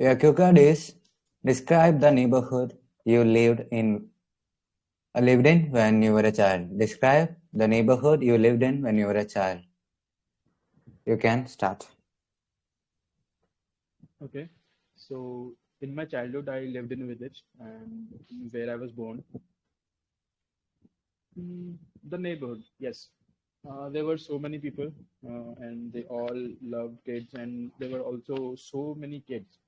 Your cue card is describe the neighborhood you lived in when you were a child. Describe the neighborhood you lived in when you were a child. You can start. Okay. So in my childhood, I lived in a village and where I was born. The neighborhood, yes. There were so many people, and they all loved kids, and there were also so many kids.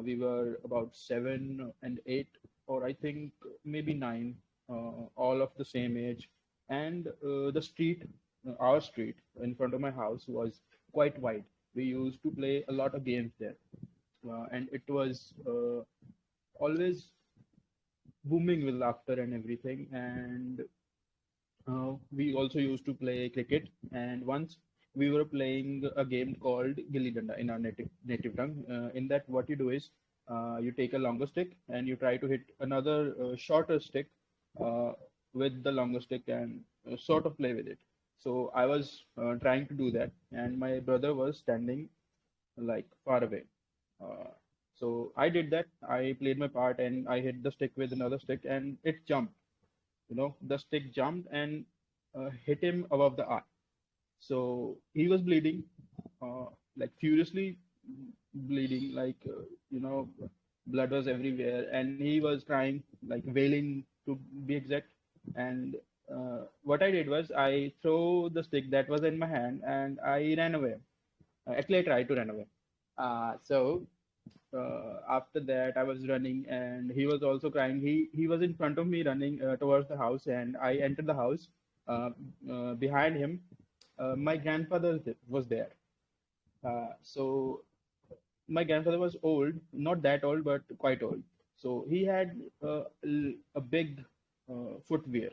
We were about 7 and 8, or I think maybe 9, all of the same age. And the street, our street in front of my house was quite wide. We used to play a lot of games there, and it was always booming with laughter and everything. And we also used to play cricket, and once we were playing a game called Gilli Danda in our native tongue. In that, what you do is you take a longer stick and you try to hit another shorter stick uh, with the longer stick and sort of play with it. So I was trying to do that, and my brother was standing like far away. Uh, so I did that. I played my part and I hit the stick with another stick, and it jumped. The stick jumped and hit him above the eye. So he was bleeding, uh, like furiously bleeding, like blood was everywhere, and he was crying, like wailing to be exact. And what I did was I threw the stick that was in my hand and I ran away. Actually, I tried to run away. So after that, I was running, and he was also crying. He was in front of me, running towards the house, and I entered the house. Uh, Behind him, my grandfather was there. So my grandfather was old, not that old, but quite old. So he had a big footwear,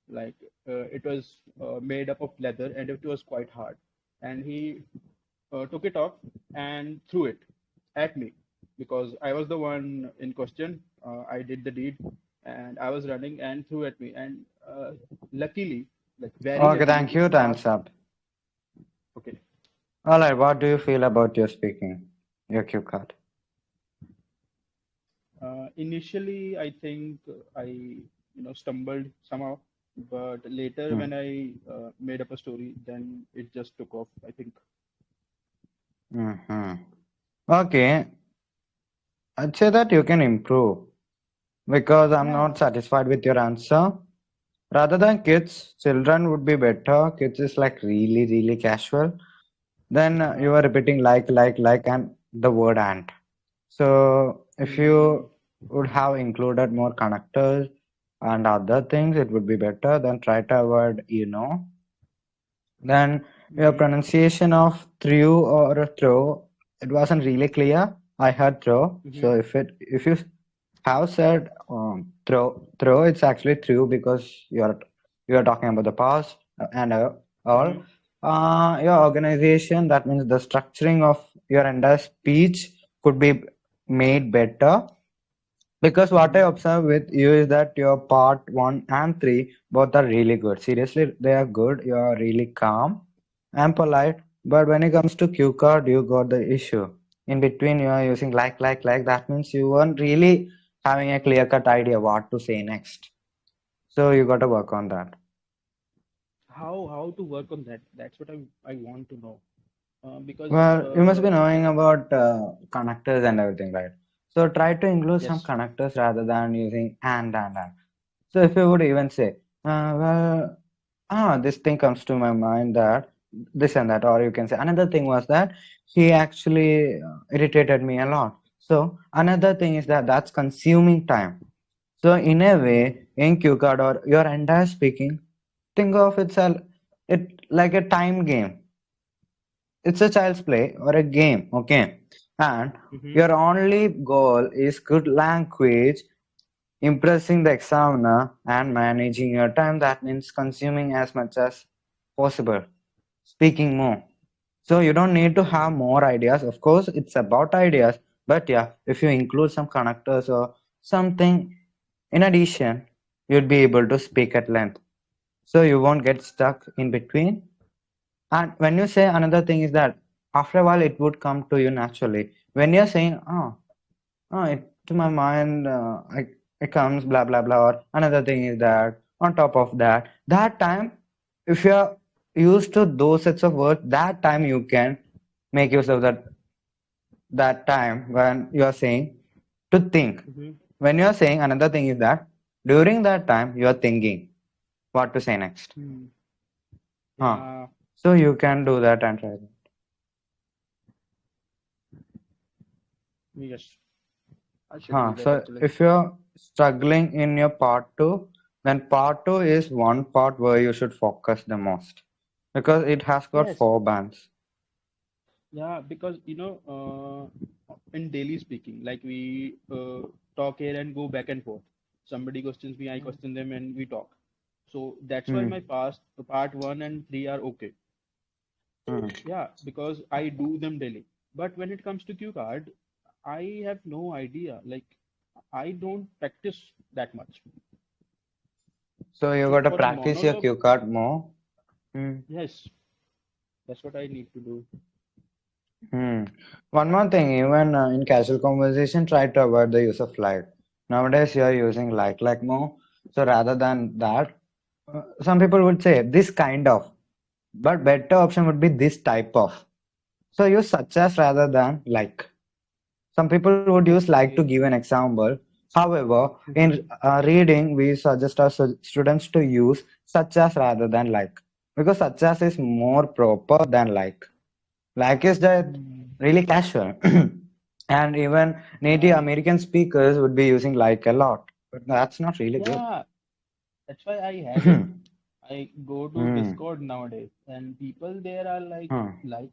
like it was made up of leather, and it was quite hard. And he took it off and threw it at me because I was the one in question. I did the deed, and I was running and threw at me. And luckily, like very Okay, luckily, thank it you. sparked. Time's up. Okay. All right, what do you feel about your speaking? Your cue card. Initially, I think stumbled somehow, but later Hmm. when I made up a story, then it just took off, I think. Mm-hmm. Okay, I'd say that you can improve because I'm Yeah. not satisfied with your answer. Rather than kids, children would be better. Kids is like really, really casual. Then you Uh-huh. are repeating like, and the word and. So if Hmm. you would have included more connectors and other things, it would be better. Then try to avoid. Then your Hmm. pronunciation of through or throw, it wasn't really clear. I heard throw. So Hmm. if you have said throw, it's actually through because you're talking about the past and all. Hmm. Your organization, that means the structuring of your entire speech could be made better because what I Hmm. observe with you is that your part one and three both are really good. Seriously, they are good. You are really calm and polite. But when it comes to cue card, you got the issue. In between, you are using like. That means you weren't really having a clear cut idea what to say next. So you got to work on that. How to work on that? That's what I want to know. Because Well, you must be knowing about connectors and everything, right? So try to include some yes. connectors rather than using and. So if you would even say, this thing comes to my mind that this and that, or you can say another thing was that he actually irritated me a lot. So another thing is that that's consuming time. So in a way, in cue card or your entire speaking, think of it like a time game. It's a child's play or a game, okay? And Mm-hmm. your only goal is good language, impressing the examiner, and managing your time. That means consuming as much as possible, speaking more. So you don't need to have more ideas. Of course, it's about ideas, but yeah, if you include some connectors or something in addition, you'll be able to speak at length. So you won't get stuck in between. And when you say another thing is that after a while it would come to you naturally. When you're saying, oh, To my mind, it comes blah blah blah. Or another thing is that on top of that, that time, if you're used to those sets of words, that time you can make use of that time when you are saying to think. Mm-hmm. When you are saying another thing is that during that time you are thinking what to say next. Hmm. Huh. Yeah. So you can do that and try that. Yes. I should do Huh. that So actually. if you're struggling in your part two, then part two is one part where you should focus the most because it has got Yes. four bands. Yeah, because in daily speaking, like we talk here and go back and forth. Somebody questions me, I question them, and we talk. So that's why my Hmm. past part one and three are okay. Hmm. Yeah, because I do them daily. But when it comes to cue card, I have no idea. Like I don't practice that much. So you So got to for a practice your monologue, cue card more. Hmm. yes, that's what I need to do. Hmm. One more thing, even in casual conversation, try to avoid the use of like. Nowadays, you are using like more. So rather than that, some people would say this kind of, but better option would be this type of. So use such as rather than like. Some people would use like to Okay. give an example. However, Mm-hmm. in reading, we suggest our students to use such as rather than like because such as is more proper than like. Like is that Hmm. really casual, and even native Yeah. American speakers would be using like a lot, but that's not really good. Yeah. That's why I had it. I go to Hmm. Discord nowadays, and people there are Huh. like,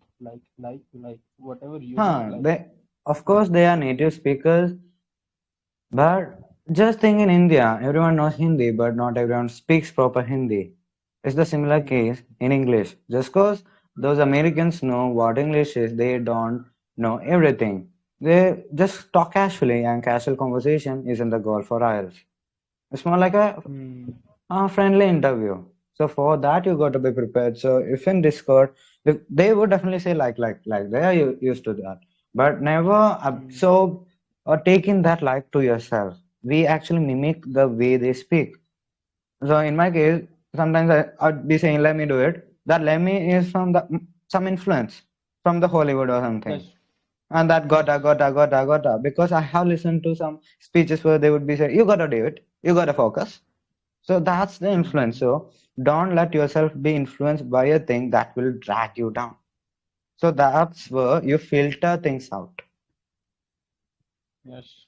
whatever you want, Huh. like. They, of course, they are native speakers, but just think in India, everyone knows Hindi, but not everyone speaks proper Hindi. It's the similar Hmm. case in English. Just because those Americans know what English is, they don't know everything. They just talk casually, and casual conversation isn't the goal for IELTS. It's more like Hmm. a friendly interview. So for that, you got to be prepared. So if in Discord, they would definitely say like they are used to that, but never Hmm. absorb or taking that like to yourself. We actually mimic the way they speak. So in my case, sometimes I'd be saying, "Let me do it." That "let me" is from the some influence from the Hollywood or something, Yes. and that gotta because I have listened to some speeches where they would be saying, "You gotta do it. You gotta focus." So that's the influence. Hmm. So don't let yourself be influenced by a thing that will drag you down. So that's where you filter things out. Yes.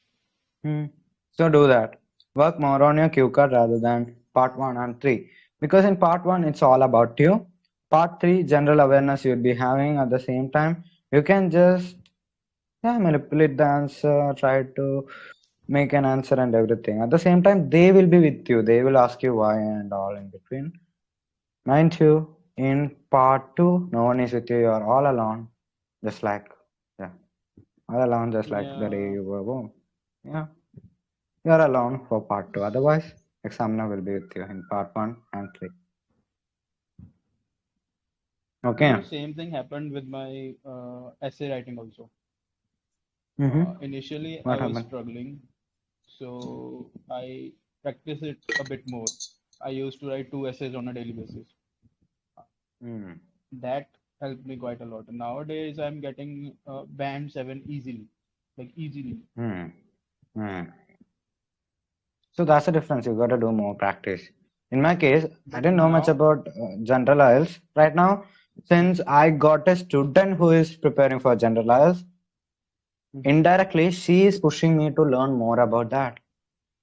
Hmm. So do that. Work more on your cue card rather than part one and three. Because in part one, it's all about you. Part three, general awareness you'd be having at the same time. You can just manipulate the answer, try to make an answer and everything. At the same time, they will be with you. They will ask you why and all in between. Mind you, in part two, no one is with you. You are all alone, just like yeah, all alone, just like the day Yeah. you were born. Yeah, you are alone for part two. Otherwise, examiner will be with you in part one and three. Okay. Same thing happened with my essay writing also. Mm-hmm. Initially, I What was happened? struggling, so I practiced it a bit more. I used to write two essays on a daily basis. Hmm. That helped me quite a lot. Nowadays, I'm getting band seven easily, like easily. Hmm. Hmm. So that's the difference. You got to do more practice. In my case, I But didn't know much now, about general IELTS. Right now, since I got a student who is preparing for general IELTS, Mhm. indirectly she is pushing me to learn more about that.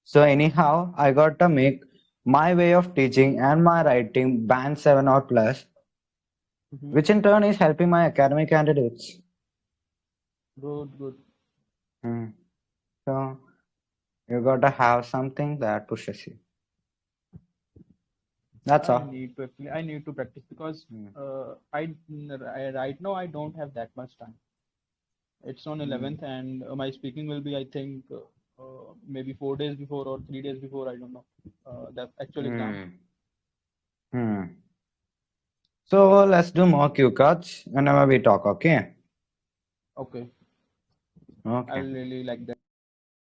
So anyhow, I got to make my way of teaching and my writing band 7 or plus, Mhm. which in turn is helping my academic candidates. Good, good. Hmm. So you got to have something that pushes you. That's all. I need to practice because Hmm. right now I don't have that much time. It's on Hmm. 11th, and my speaking will be, I think, maybe 4 days before or 3 days before. I don't know. The actual exam. Hmm. Hmm. So let's do more cue cards whenever we talk, okay? Okay, I Okay. will really like that.